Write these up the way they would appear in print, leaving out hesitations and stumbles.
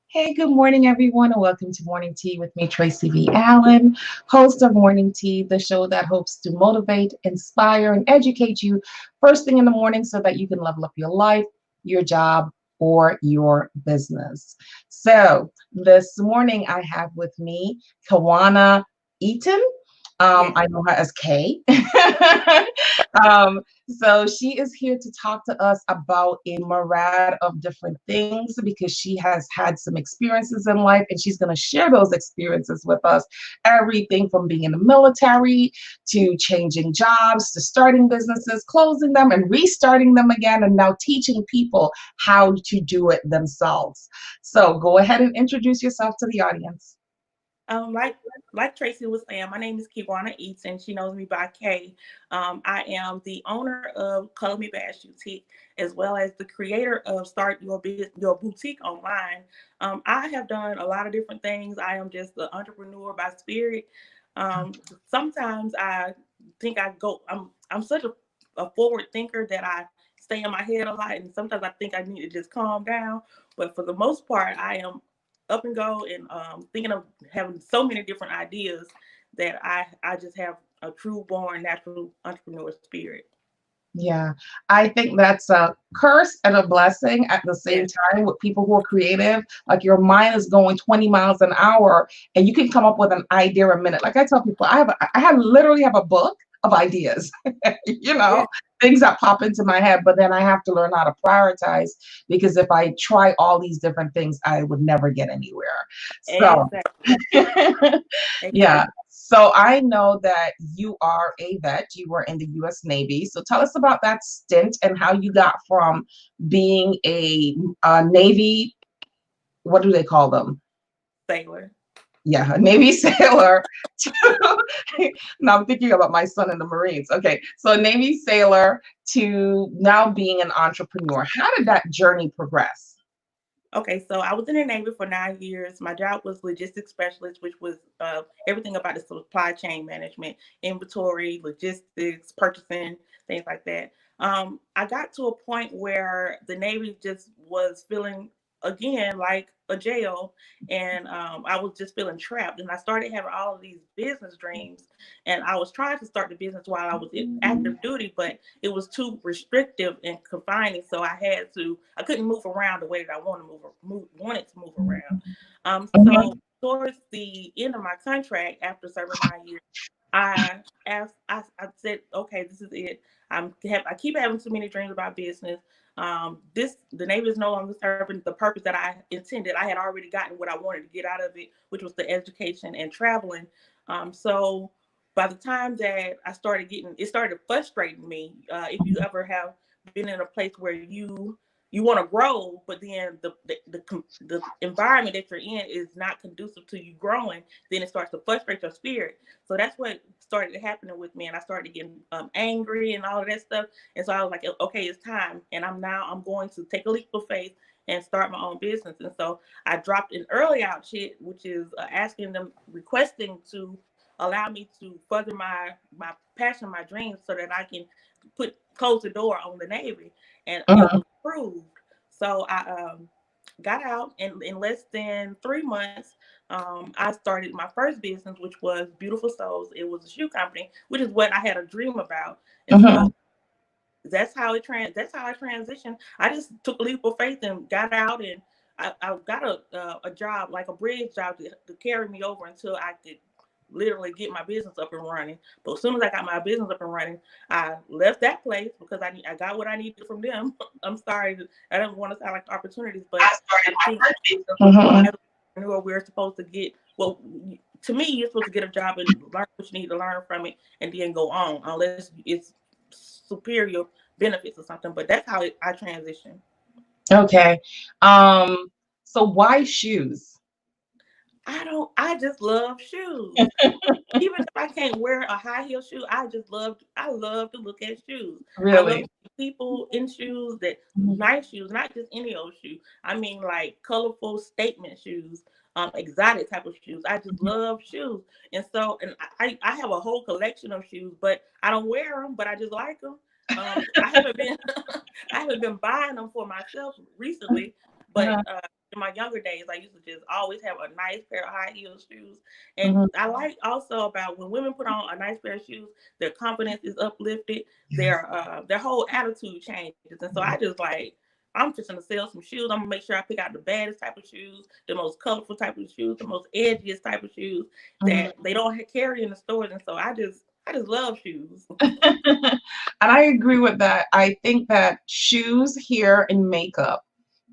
Hey, good morning, everyone, and welcome to Morning Tea with me, Tracy V. Allen, host of Morning Tea, the show that hopes to motivate, inspire, and educate you first thing in the morning so that you can level up your life, your job, or your business. So, this morning I have with me Keiwana Eaton. Yeah. I know her as Kay. So she is here to talk to us about a myriad of different things because she has had some experiences in life and she's going to share those experiences with us. Everything from being in the military to changing jobs to starting businesses, closing them and restarting them again, and now teaching people how to do it themselves. So go ahead and introduce yourself to the audience. Like Tracy was saying, my name is Keiwana Eaton. She knows me by Kay. I am the owner of Color Me Bash Boutique, as well as the creator of Your Boutique Online. I have done a lot of different things. I am just an entrepreneur by spirit. Sometimes I think I go. I'm such a forward thinker that I stay in my head a lot, and sometimes I think I need to just calm down. But for the most part, I am up and go and thinking of having so many different ideas that I just have a true born natural entrepreneur spirit. Yeah, I think that's a curse and a blessing at the same Yeah. time with people who are creative. Like your mind is going 20 miles an hour and you can come up with an idea a minute. Like I tell people, I have literally have a book of ideas, you Yeah. know, things that pop into my head, but then I have to learn how to prioritize because if I try all these different things, I would never get anywhere. So, Exactly. yeah. Exactly. So I know that you are a vet. You were in the U.S. Navy. So tell us about that stint and how you got from being a Navy. What do they call them? Sailor. Yeah, a Navy sailor. To, now I'm thinking about my son in the Marines. Okay, so a Navy sailor to now being an entrepreneur. How did that journey progress? Okay, so I was in the Navy for 9 years. My job was logistics specialist, which was everything about the supply chain management, inventory, logistics, purchasing, things like that. I got to a point where the Navy just was feeling again like a jail, and I was just feeling trapped. And I started having all of these business dreams, and I was trying to start the business while I was in active duty, but it was too restrictive and confining. So I couldn't move around the way that I wanted to move around. Mhm. So towards the end of my contract, after serving 9 years, I I said, okay, this is it. I keep having too many dreams about business. The Navy is no longer serving the purpose that I intended. I had already gotten what I wanted to get out of it, which was the education and traveling. So by the time that it started frustrating me. If you ever have been in a place where you want to grow, but then the environment that you're in is not conducive to you growing, then it starts to frustrate your spirit. So that's what started happening with me, and I started getting angry and all of that stuff. And so I was like, okay, it's time, and I'm going to take a leap of faith and start my own business. And so I dropped an early out shit, which is requesting to allow me to further my passion, my dreams, so that I can close the door on the Navy, and it Mhm. was approved. So I got out, and in less than 3 months, I started my first business, which was Beautiful Souls. It was a shoe company, which is what I had a dream about, and Mhm. so that's how I transitioned. I just took a leap of faith and got out, and I got a job, like a bridge job, to carry me over until I could literally get my business up and running. But as soon as I got my business up and running, I left that place because I got what I needed from them. I'm sorry, I don't want to sound like opportunities, but I think Mhm. as an entrepreneur, we're supposed to get, well, to me, you're supposed to get a job and learn what you need to learn from it, and then go on, unless it's superior benefits or something. But that's how I transition. Okay. Um, so why shoes? I just love shoes. Even if I can't wear a high heel shoe, I love to look at shoes. I love Really? to see people in shoes, that Mhm. nice shoes, not just any old shoe. I mean, like colorful statement shoes, exotic type of shoes. I just love shoes. And so, and I have a whole collection of shoes, but I don't wear them, but I just like them. I haven't been I haven't been buying them for myself recently, But in my younger days, I used to just always have a nice pair of high heel shoes. And Mhm. I like also about when women put on a nice pair of shoes, their confidence is uplifted, Yes. their whole attitude changes. And so I just like, I'm just gonna sell some shoes. I'm gonna make sure I pick out the baddest type of shoes, the most colorful type of shoes, the most edgiest type of shoes Mhm. that they don't carry in the stores. And so I just love shoes. And I agree with that. I think that shoes, hair, and makeup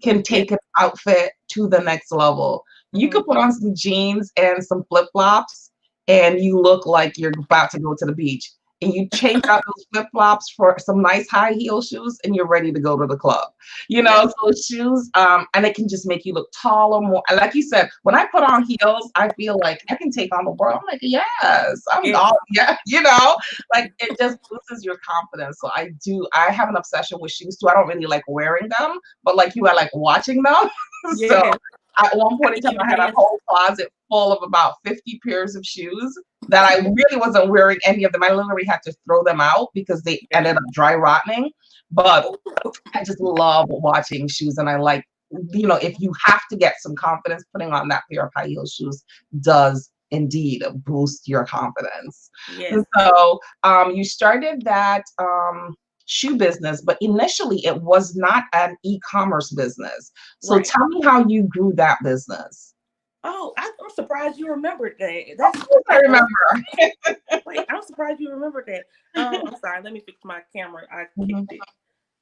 can Yeah. take an outfit to the next level. You Mm-hmm. could put on some jeans and some flip-flops, and you look like you're about to go to the beach. And you change out those flip-flops for some nice high heel shoes, and you're ready to go to the club. Yeah. So shoes, and it can just make you look taller, more. And like you said, when I put on heels, I feel like I can take on the world. I'm like, yes, I'm Yes. all, yeah, like it just boosts your confidence. So I have an obsession with shoes too. I don't really like wearing them, but like you, I like watching them. So Yes. at one I point in can time, even I had a dance. whole closet full of about 50 pairs of shoes that I really wasn't wearing any of them. I literally had to throw them out because they Yeah. ended up dry rotting. But Oh, I just love watching shoes, and I like, if you have to get some confidence, putting on that pair of high heel shoes does indeed boost your confidence. yes. And so you started that shoe business, but initially it was not an e-commerce business. So Right. tell me how you grew that business. Oh, I'm surprised you remembered that. Of course, I That's old. remember. Wait, I'm surprised you remembered that. I'm sorry. Let me fix my camera. I Mhm, kicked it.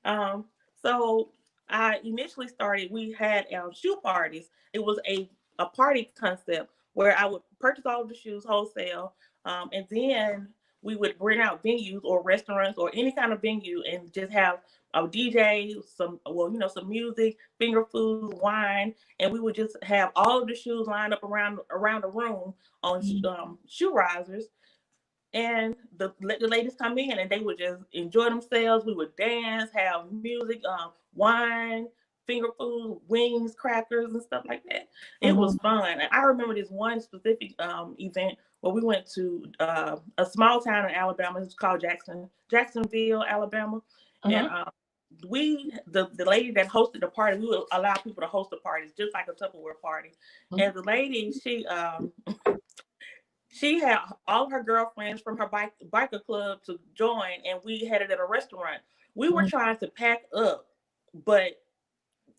Um, so I initially started. We had shoe parties. It was a party concept where I would purchase all of the shoes wholesale, and then we would rent out venues or restaurants or any kind of venue and just have a DJ, some music, finger food, wine, and we would just have all of the shoes lined up around the room on mhm, shoe risers, and the ladies come in and they would just enjoy themselves. We would dance, have music, wine, finger food, wings, crackers, and stuff like that. It was mhm, fun. And I remember this one specific event where we went to a small town in Alabama. It's called Jacksonville, Alabama, and mhm, the lady that hosted the party, we would allow people to host the parties just like a Tupperware party. mhm, And the lady, she had all her girlfriends from her biker club to join, and we had it at a restaurant. We were mhm, trying to pack up, but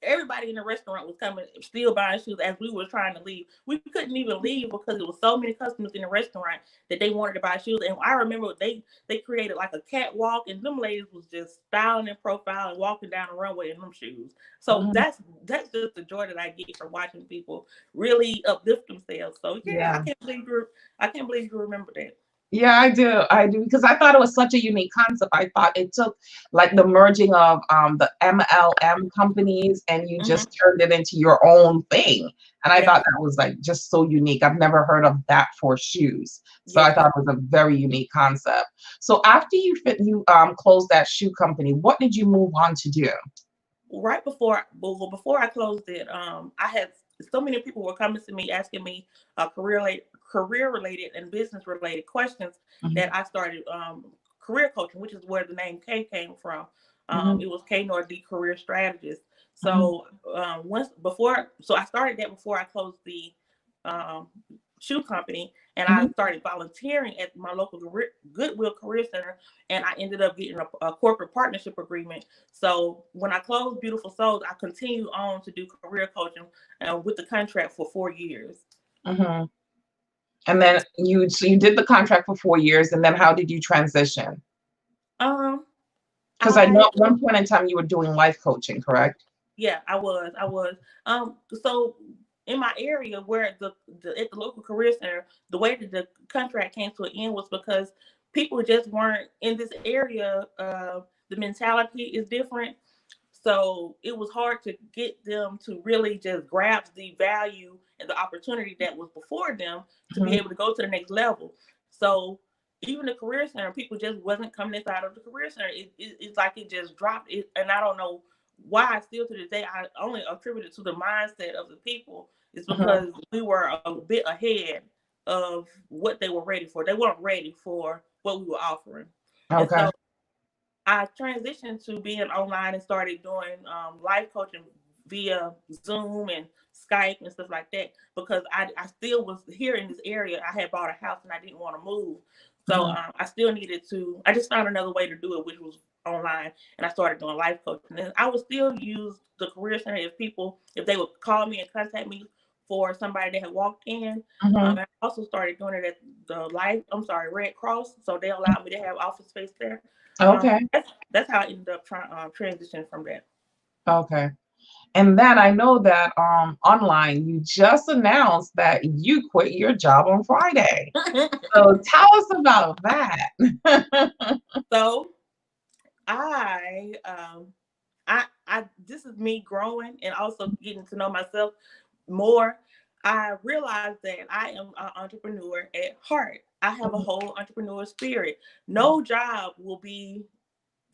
everybody in the restaurant was coming, still buying shoes as we were trying to leave. We couldn't even leave because there was so many customers in the restaurant that they wanted to buy shoes. And I remember they created like a catwalk, and them ladies was just styling and profiling, walking down the runway in them shoes. So mhm. that's just the joy that I get from watching people really uplift themselves. So yeah, Yeah. I can't believe you remember that. Yeah, I do. I do because I thought it was such a unique concept. I thought it took like the merging of the MLM companies and you Hmm. just turned it into your own thing. And I Yeah, thought that was like just so unique. I've never heard of that for shoes. So I yeah. thought it was a very unique concept. So after you closed that shoe company, what did you move on to do? Before I closed it, I had so many people were coming to me asking me career related and business related questions Mhm, that I started career coaching, which is where the name K came from. mhm, It was K Nordy Career Strategist. mhm, So so I started that before I closed the um, shoe company, and I mhm. started volunteering at my local Goodwill Career Center, and I ended up getting a corporate partnership agreement. So when I closed Beautiful Souls, I continued on to do career coaching with the contract for 4 years. Mhm. And then you did the contract for 4 years, and then how did you transition? Um, Because I I know at one point in time you were doing life coaching, correct? Yeah, I was. So in my area where at the local career center, the way that the contract came to an end was because people just weren't in this area. The mentality is different, so it was hard to get them to really just grasp the value and the opportunity that was before them to be Mhm, able to go to the next level. So even the career center, people just wasn't coming inside of the career center. It's like it just dropped it, and I don't know why. Still to this day, I only attribute it to the mindset of the people. It's mhm. because we were a bit ahead of what they were ready for. They weren't ready for what we were offering, and Okay. so I transitioned to being online and started doing life coaching via Zoom and Skype and stuff like that, because I still was here in this area. I had bought a house and I didn't want to move. So I still needed to, I just found another way to do it, which was online. And I started doing life coaching. And I would still use the career center if they would call me and contact me for somebody that had walked in. I also started doing it at the Red Cross. So they allowed me to have office space there. Okay. That's how I ended up transitioning from that. Okay. And then I know that online you just announced that you quit your job on Friday. So tell us about that. So I this is me growing and also getting to know myself more. I realized that I am an entrepreneur at heart. I have a whole entrepreneur spirit. No job will be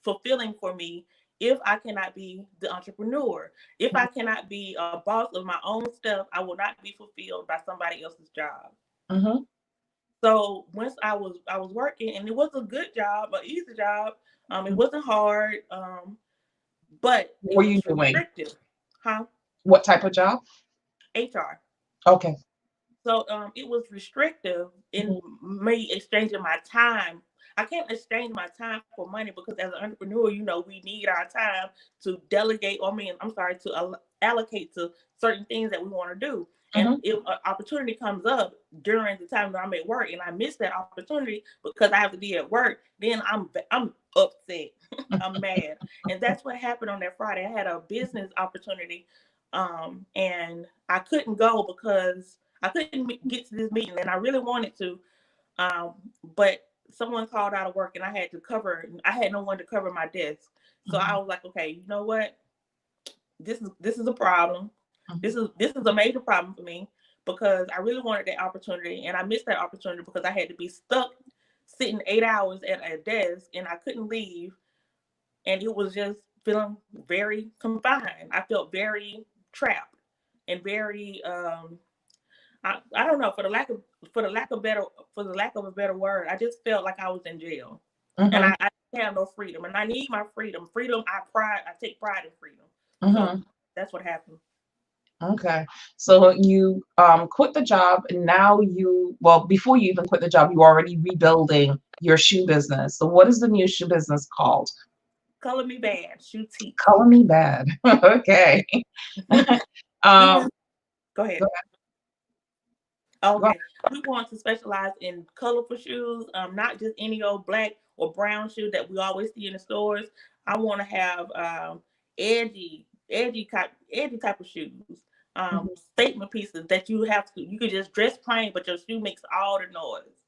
fulfilling for me if I cannot be the entrepreneur. If I cannot be a boss of my own stuff, I will not be fulfilled by somebody else's job. So once I was working, and it was a good job, an easy job. It wasn't hard, but What it were was you doing? restrictive. Huh? What type of job? HR. Okay. So it was restrictive in me exchanging my time. I can't exchange my time for money because as an entrepreneur, we need our time to delegate, to allocate to certain things that we want to do. And if an opportunity comes up during the time that I'm at work and I miss that opportunity because I have to be at work, then I'm upset. I'm mad. And that's what happened on that Friday. I had a business opportunity and I couldn't go because I couldn't get to this meeting, and I really wanted to, but someone called out of work, and I had no one to cover my desk. So I was like, okay, you know what? This is a problem. This is a major problem for me because I really wanted that opportunity, and I missed that opportunity because I had to be stuck sitting 8 hours at a desk, and I couldn't leave, and it was just feeling very confined. I felt very trapped and very I don't know, for the lack of a better word, I just felt like I was in jail, and I didn't have no freedom, and I need my freedom. I take pride in freedom. So that's what happened. Okay. So you quit the job, and now before you even quit the job, you were already rebuilding your shoe business. So what is the new shoe business called? Color Me Bad Shoe Teeth. Color Me Bad. Okay. Go ahead. Go Okay, we want to specialize in colorful shoes, not just any old black or brown shoe that we always see in the stores. I want to have edgy type of shoes, statement pieces that you could just dress plain, but your shoe makes all the noise.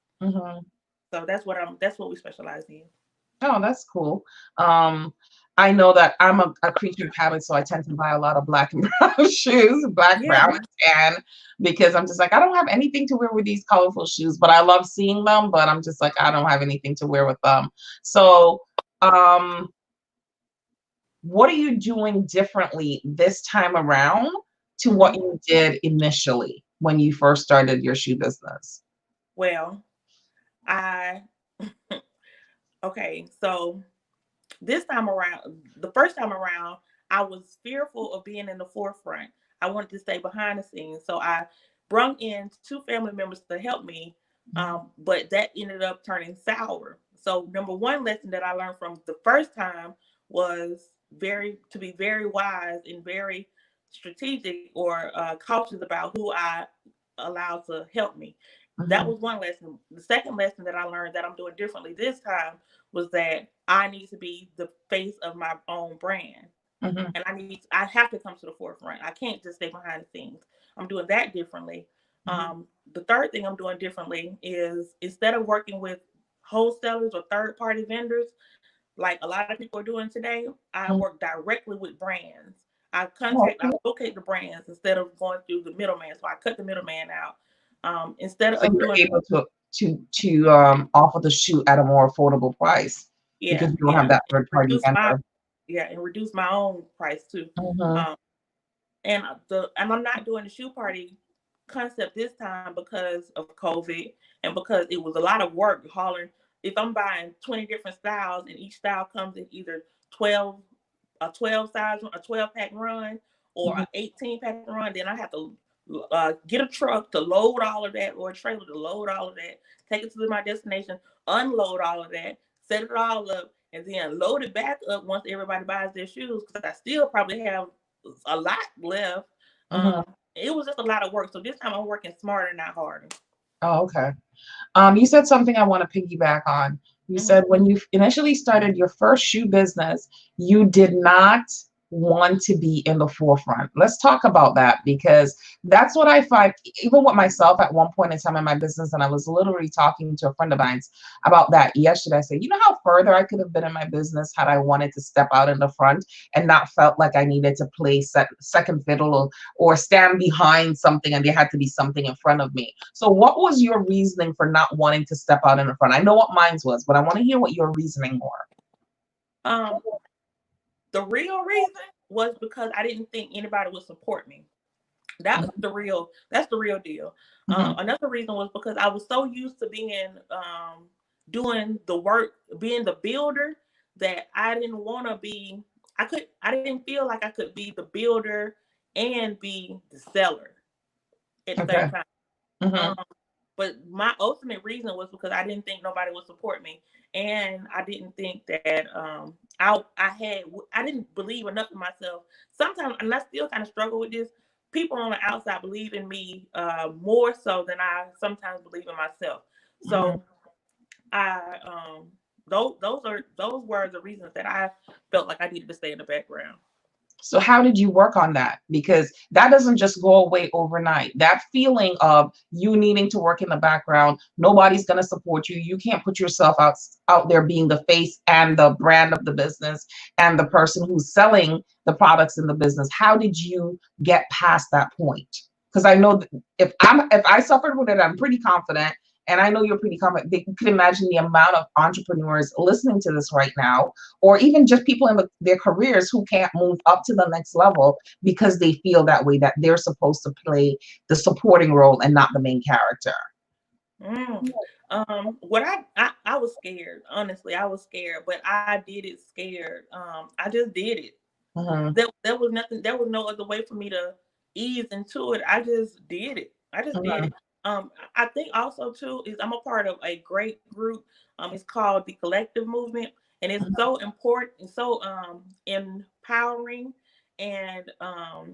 So that's what we specialize in. Oh, that's cool. I know that I'm a creature of habit, so I tend to buy a lot of black and brown shoes, black, brown, and tan, because I'm just like, I don't have anything to wear with these colorful shoes, but I love seeing them, but I'm just like, I don't have anything to wear with them. So, what are you doing differently this time around to what you did initially when you first started your shoe business? Well, okay, so this time around, the first time around, I was fearful of being in the forefront. I wanted to stay behind the scenes. So I brought in 2 family members to help me, but that ended up turning sour. So number one lesson that I learned from the first time was to be very wise and very strategic or cautious about who I allowed to help me. That was one lesson. The second lesson that I learned that I'm doing differently this time was that I need to be the face of my own brand. And I have to come to the forefront. I can't just stay behind the scenes. I'm doing that differently. The third thing I'm doing differently is instead of working with wholesalers or third-party vendors, like a lot of people are doing today, I work directly with brands. I locate the brands instead of going through the middleman. So I cut the middleman out. Instead So of you're doing able to offer the shoe at a more affordable price because you don't have that third party reduce vendor. and reduce my own price too. And I'm not doing the shoe party concept this time because of COVID and because it was a lot of work hauling. If I'm buying 20 different styles and each style comes in either 12 size, a 12 pack run, or an 18-pack run, then I have to get a truck to load all of that, or a trailer to load all of that, take it to my destination, unload all of that, set it all up, and then load it back up once everybody buys their shoes, because I still probably have a lot left. It was just a lot of work. So this time I'm working smarter, not harder. Oh, okay. You said something I want to piggyback on. You said when you initially started your first shoe business, you did not want to be in the forefront. Let's talk about that, because that's what I find, even with myself at one point in time in my business. And I was literally talking to a friend of mine about that yesterday. I said, you know how further I could have been in my business had I wanted to step out in the front and not felt like I needed to play second fiddle or stand behind something and there had to be something in front of me. So what was your reasoning for not wanting to step out in the front? I know what mine was, but I want to hear what your reasoning were. The real reason was because I didn't think anybody would support me. That's the real deal. Another reason was because I was so used to being doing the work, being the builder, that I didn't want to be. I didn't feel like I could be the builder and be the seller at the same time. But my ultimate reason was because I didn't think nobody would support me, and I didn't think that I didn't believe enough in myself. Sometimes, and I still kind of struggle with this. People on the outside believe in me more so than I sometimes believe in myself. So those were the reasons that I felt like I needed to stay in the background. So how did you work on that? Because that doesn't just go away overnight. That feeling of you needing to work in the background, nobody's going to support you. You can't put yourself out there being the face and the brand of the business and the person who's selling the products in the business. How did you get past that point? Because I know that if I suffered with it, I'm pretty confident. And I know you're pretty confident. You could imagine the amount of entrepreneurs listening to this right now, or even just people in their careers who can't move up to the next level because they feel that way, that they're supposed to play the supporting role and not the main character. What I was scared. Honestly, I was scared, but I did it scared. I just did it. There was nothing. There was no other way for me to ease into it. I just did it. I just did it. I think also too is I'm a part of a great group. It's called the Collective Movement, and it's so important, so empowering, and I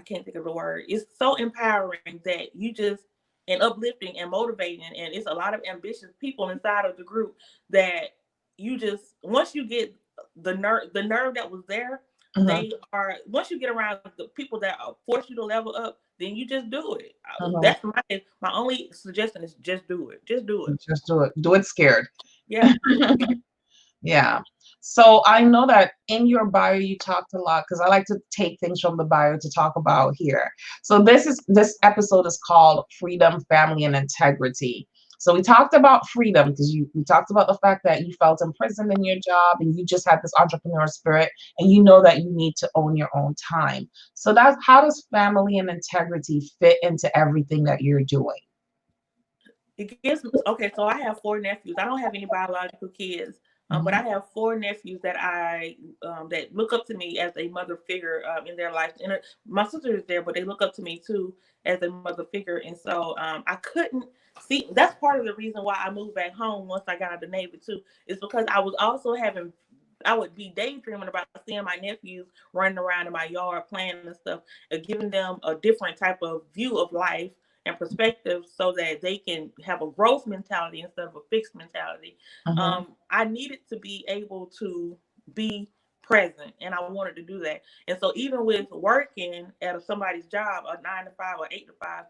can't think of the word. It's so empowering that you just, and uplifting and motivating, and it's a lot of ambitious people inside of the group that you just, once you get the nerve that was there, they are, once you get around the people that force you to level up, then you just do it. That's my only suggestion is just do it. Just do it. Just do it. Do it scared. Yeah. Yeah. So I know that in your bio you talked a lot, because I like to take things from the bio to talk about here. So this episode is called Freedom, Family, and Integrity. So we talked about freedom because we talked about the fact that you felt imprisoned in your job and you just had this entrepreneur spirit, and you know that you need to own your own time. So that's, how does family and integrity fit into everything that you're doing? It gives, okay, so I have 4 nephews. I don't have any biological kids, but I have 4 nephews that that look up to me as a mother figure in their life. And my sister is there, but they look up to me too as a mother figure. And so I couldn't see. That's part of the reason why I moved back home once I got out of the Navy too, is because I was also I would be daydreaming about seeing my nephews running around in my yard playing and stuff, and giving them a different type of view of life and perspective so that they can have a growth mentality instead of a fixed mentality. I needed to be able to be present, and I wanted to do that. And so even with working at somebody's job, a 9 to 5 or 8 to 5,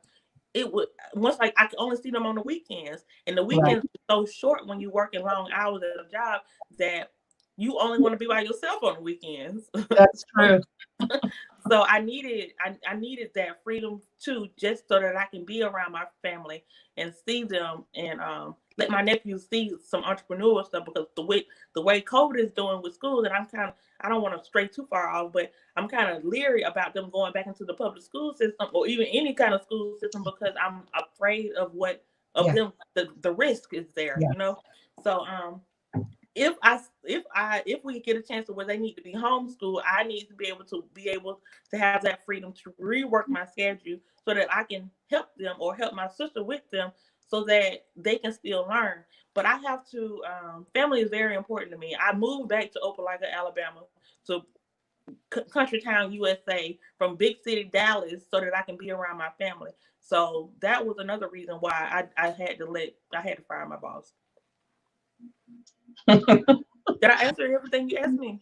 it would, once, like, I could only see them on the weekends, and the weekends are so short when you work in long hours at a job that you only want to be by yourself on the weekends. That's true. So I needed that freedom too, just so that I can be around my family and see them, and let my nephews see some entrepreneurial stuff, because the way COVID is doing with schools, and I don't want to stray too far off, but I'm kind of leery about them going back into the public school system or even any kind of school system, because I'm afraid of them, the risk is there, you know. So if we get a chance to where they need to be homeschooled, I need to be able to have that freedom to rework my schedule so that I can help them or help my sister with them so that they can still learn. But I have to, family is very important to me. I moved back to Opelika, Alabama, to country town, USA, from big city Dallas, so that I can be around my family. So that was another reason why I had to fire my boss. Did I answer everything you asked me?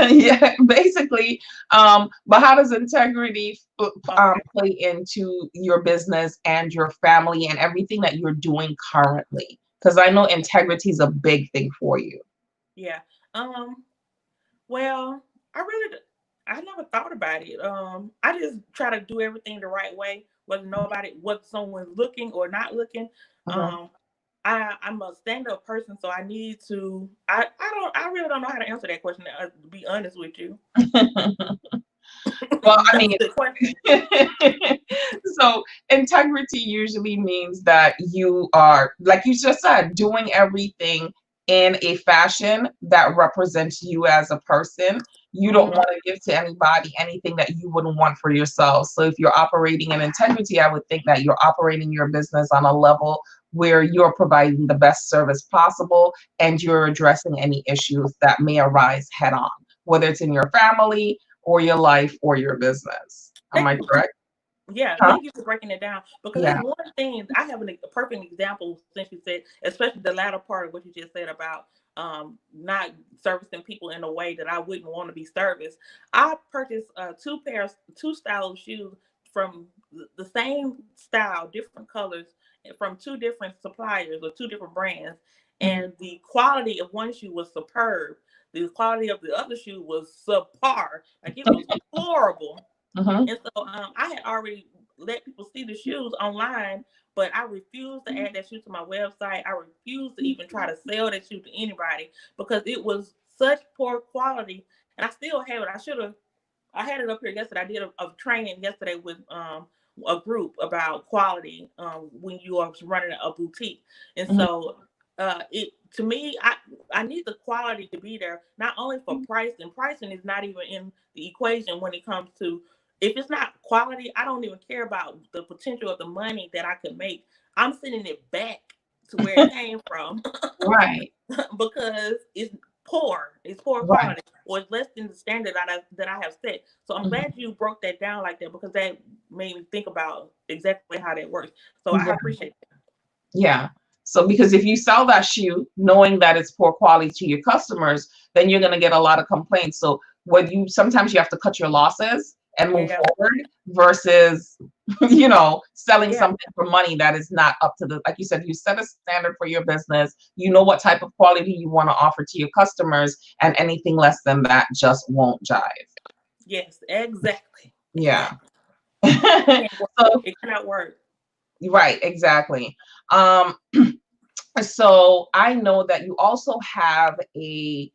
Yeah, basically. But how does integrity Okay. play into your business and your family and everything that you're doing currently? Because I know integrity is a big thing for you. Yeah. Well, I never thought about it. I just try to do everything the right way, whether someone's looking or not looking. Mhm. Um, I'm a stand-up person, so I need to. I really don't know how to answer that question. To be honest with you, Well, I that's mean, a good question. so integrity usually means that you are, like you just said, doing everything in a fashion that represents you as a person. You don't Hmm. want to give to anybody anything that you wouldn't want for yourself. So if you're operating in integrity, I would think that you're operating your business on a level where you're providing the best service possible and you're addressing any issues that may arise head on, whether it's in your family or your life or your business. Am Thank I you. correct? Yeah, Huh? thank you for breaking it down because it's Yeah. one thing. I have a perfect example since you said, especially the latter part of what you just said about not servicing people in a way that I wouldn't want to be serviced. I purchased two style of shoes from the same style, different colors, from two different suppliers or two different brands, Mhm. and the quality of one shoe was superb. The quality of the other shoe was subpar, like it was horrible. Mhm. And so I had already let people see the shoes online, but I refused to add that shoe to my website. I refused to even try to sell that shoe to anybody because it was such poor quality. And I still have it. I had it up here yesterday. I did a training yesterday with a group about quality when you are running a boutique. And Mhm. so it to me, I need the quality to be there, not only for pricing. Pricing is not even in the equation when it comes to if it's not quality, I don't even care about the potential of the money that I could make. I'm sending it back to where it came from Right. because it's poor. It's poor Right. quality, or it's less than the standard that I have set. So I'm Mhm. glad you broke that down like that because that made me think about exactly how that works. So I Yeah. appreciate that. Yeah. So because if you sell that shoe knowing that it's poor quality to your customers, then you're going to get a lot of complaints. So what you sometimes you have to cut your losses and move Yeah, forward versus selling yeah, something for money that is not up to the, like you said, you set a standard for your business, you know what type of quality you want to offer to your customers, and anything less than that just won't jive. yes, exactly, Yeah. exactly. It can't work. So It cannot work. right, exactly. Um, So I know that you also have a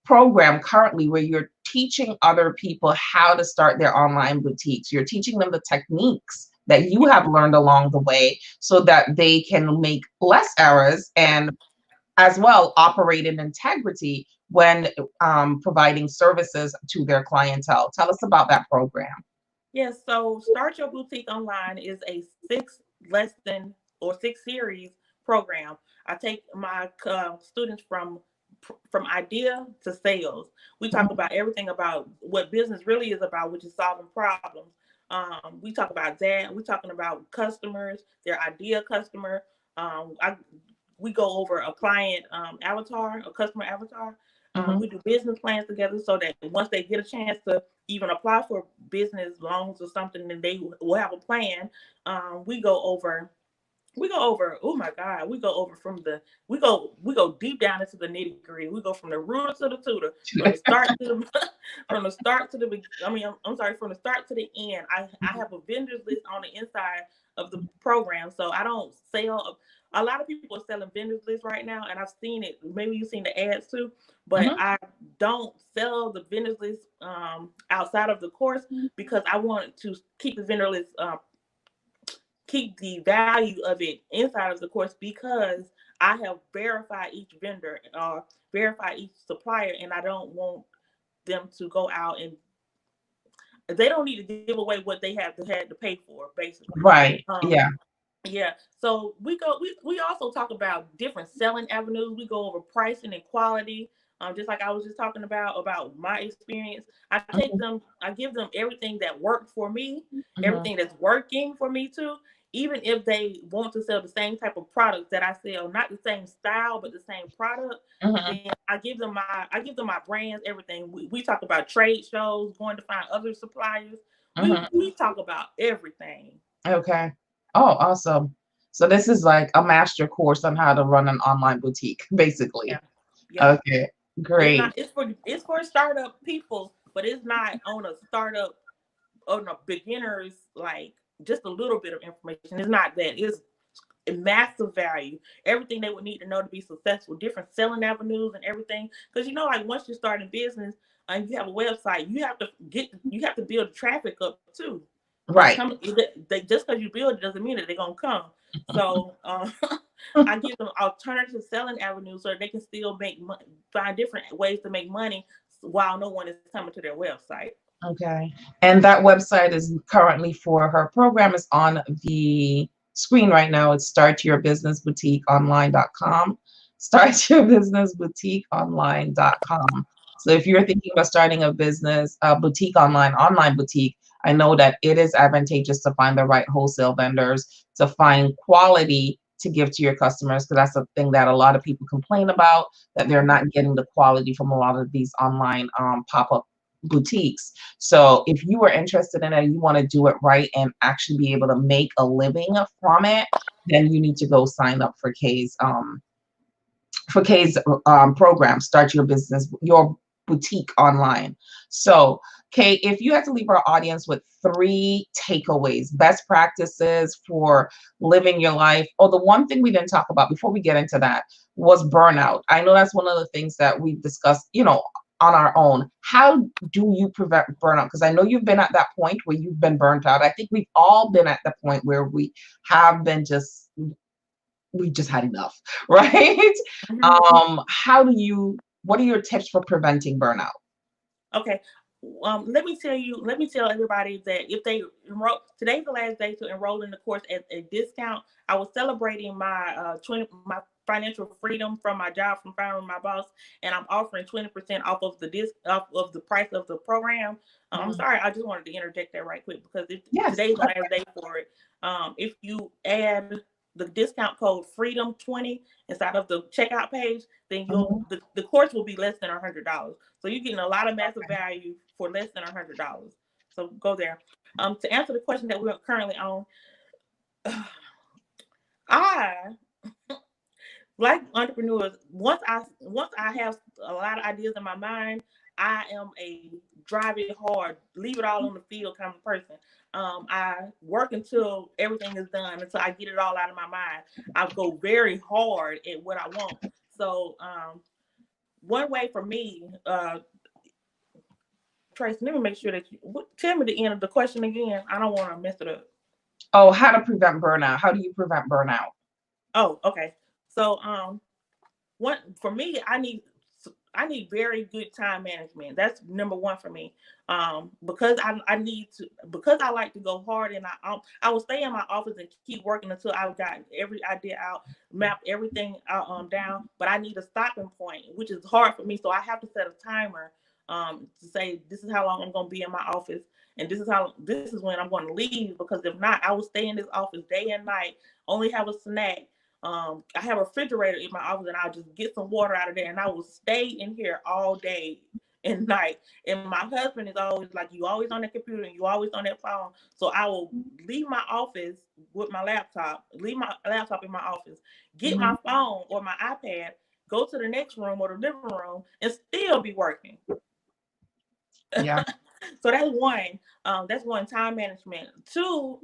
program currently where you're teaching other people how to start their online boutiques. You're teaching them the techniques that you have learned along the way so that they can make less errors and as well operate in integrity when providing services to their clientele. Tell us about that program. Yes, so Start Your Boutique Online is a 6 lesson or 6 series program. I take my students from idea to sales. We talk Mhm, about everything about what business really is about, which is solving problems. We talk about that. We're talking about customers, their ideal customer. I we go over a client avatar, a customer avatar. mhm, We do business plans together so that once they get a chance to even apply for business loans or something, then they will have a plan. We go over oh my god, we go over from the we go deep down into the nitty gritty. We go from the rooter to the tutor, from the start to the from the start to the I mean I'm sorry, from the start to the end. I have a vendors list on the inside of the program, so I don't sell. A lot of people are selling vendors lists right now, and I've seen it. Maybe you've seen the ads too, but mhm. I don't sell the vendors list outside of the course because I want to keep the vendor list keep the value of it inside of the course because I have verified each vendor or verified each supplier, and I don't want them to go out and they don't need to give away what they had to pay for, basically. Right. Um, Yeah. yeah. So we also talk about different selling avenues. We go over pricing and quality. Just like I was just talking about my experience. Mhm, I give them everything that worked for me, mhm, everything that's working for me too. Even if they want to sell the same type of products that I sell, not the same style, but the same product, mhm, then I give them my brands, everything. We talk about trade shows, going to find other suppliers. mhm. We talk about everything. Okay. Oh, awesome. So this is like a master course on how to run an online boutique, Yeah. basically. Yep. Okay, It's not. great. It's for startup people, but it's not on a startup on a beginners like just a little bit of information. It's not that. It's a massive value. Everything they would need to know to be successful, different selling avenues and everything. Because like once you start in business and you have a website, you have to build traffic up too. Because Right. they just because you build it doesn't mean that they're gonna come. So I give them alternative selling avenues so they can still make find different ways to make money while no one is coming to their website. Okay. And that website is currently for her program is on the screen right now. It's startyourbusinessboutiqueonline.com. Startyourbusinessboutiqueonline.com. So if you're thinking about starting a business, a boutique online boutique, I know that it is advantageous to find the right wholesale vendors, to find quality to give to your customers, because that's the thing that a lot of people complain about, that they're Mhm. not getting the quality from a lot of these online pop-up boutiques. So if you are interested in it, you want to do it right and actually be able to make a living from it, then you need to go sign up for Kay's program, Start Your Business, Your Boutique Online. So, Kay, if you had to leave our audience with 3 takeaways, best practices for living your life, or the one thing we didn't talk about before we get into that was burnout. I know that's one of the things that we've discussed, on our own. How do you prevent burnout? Because I know you've been at that point where you've been burnt out. I think we've all been at the point where have been we just had enough, right? Mhm. What are your tips for preventing burnout? Okay. Let me tell everybody that if they enroll, today's the last day to enroll in the course at a discount. I was celebrating my financial freedom from my job from firing my boss, and I'm offering 20% off of off of the price of the program. I'm Mhm. sorry, I just wanted to interject that right quick because Yes. today's the last day for it. If you add the discount code freedom 20 inside of the checkout page, then Mhm. the course will be less than $100. So you're getting a lot of massive value for less than $100. So go there. To answer the question that we're currently on, I like entrepreneurs. Once I have a lot of ideas in my mind, I am a drive it hard, leave it all on the field kind of person. I work until everything is done, until I get it all out of my mind. I go very hard at what I want. So one way for me, Tracy, let me make sure that tell me the end of the question again. I don't want to mess it up. Oh, how to prevent burnout. How do you prevent burnout? Oh, okay. So one for me, I need very good time management. That's number one for me. Because I need to because I like to go hard and I will stay in my office and keep working until I've got every idea out, mapped everything out down. But I need a stopping point, which is hard for me. So I have to set a timer to say this is how long I'm going to be in my office, and this is when I'm going to leave. Because if not, I will stay in this office day and night, only have a snack. I have a refrigerator in my office, and I'll just get some water out of there, and I will stay in here all day and night. And my husband is always like, "You always on that computer, and you always on that phone." So I will leave my office with my laptop, leave my laptop in my office, get Mhm. my phone or my iPad, go to the next room or the living room, and still be working. Yeah. So that's one. That's one, time management. Two,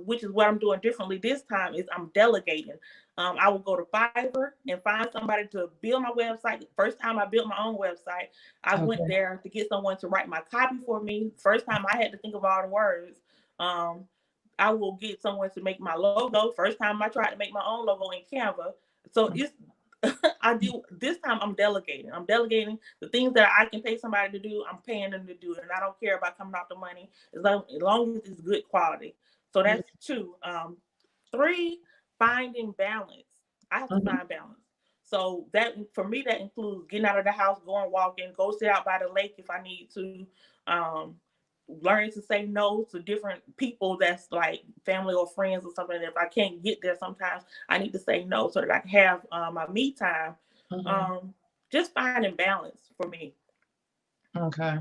which is what I'm doing differently this time, is I'm delegating. I will go to Fiverr and find somebody to build my website. The first time I built my own website, I went Okay. there to get someone to write my copy for me. First time I had to think of all the words. Um, I will get someone to make my logo. First time I tried to make my own logo in Canva. So it's I do this time. I'm delegating. I'm delegating the things that I can pay somebody to do. I'm paying them to do it, and I don't care about coming out the money as long as it's good quality. So that's two. Three, finding balance. I have to find balance. So that for me, that includes getting out of the house, going walking, go sit out by the lake if I need to. Um, Learning to say no to different people that's like family or friends or something. If I can't get there, sometimes I need to say no so that I can have my me time. Just finding balance for me. Okay.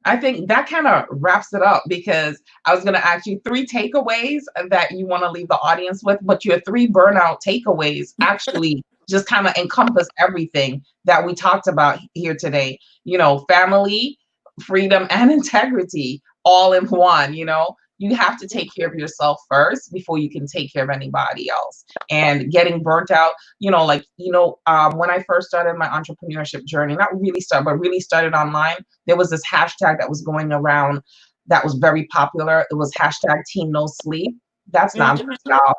I think that kind of wraps it up, because I was going to ask you 3 takeaways that you want to leave the audience with, but your 3 burnout takeaways actually just kind of encompass everything that we talked about here today. You know, family, freedom, and integrity all in one. You know, you have to take care of yourself first before you can take care of anybody else. And getting burnt out, you know, like, when I first started my entrepreneurship journey, not really started, but really started online, there was this hashtag that was going around that was very popular. It was hashtag Team No Sleep. That's nonsense, y'all.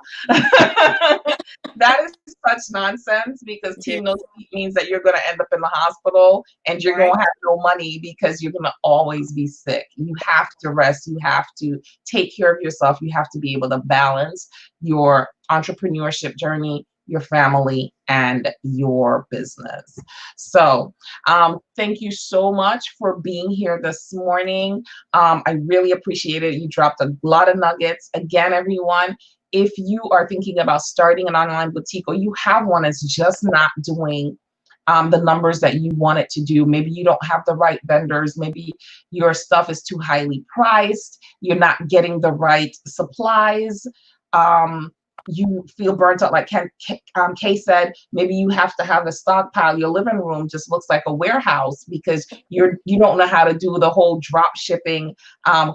That is such nonsense, because Team No Sleep means that you're going to end up in the hospital and you're going to have no money because you're going to always be sick. You have to rest. You have to take care of yourself. You have to be able to balance your entrepreneurship journey, your family, and your business. So thank you so much for being here this morning. I really appreciate it. You dropped a lot of nuggets. Again, everyone, if you are thinking about starting an online boutique, or you have one that's just not doing the numbers that you want it to do, maybe you don't have the right vendors, maybe your stuff is too highly priced, you're not getting the right supplies, you feel burnt out, like Kay said, maybe you have to have a stockpile. Your living room just looks like a warehouse because you don't know how to do the whole drop shipping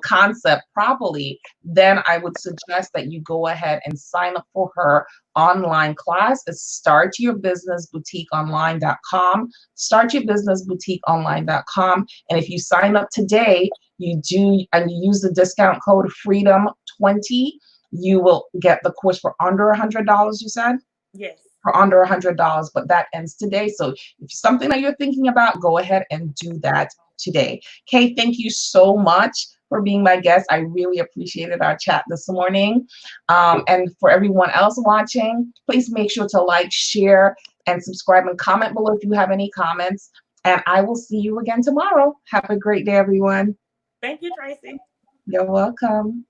concept properly. Then I would suggest that you go ahead and sign up for her online class. It's startyourbusinessboutiqueonline.com, startyourbusinessboutiqueonline.com. And if you sign up today, you use the discount code FREEDOM20, you will get the course for under $100, you said? Yes. For under $100, but that ends today. So if it's something that you're thinking about, go ahead and do that today. Kay, thank you so much for being my guest. I really appreciated our chat this morning. And for everyone else watching, please make sure to like, share, and subscribe, and comment below if you have any comments. And I will see you again tomorrow. Have a great day, everyone. Thank you, Tracy. You're welcome.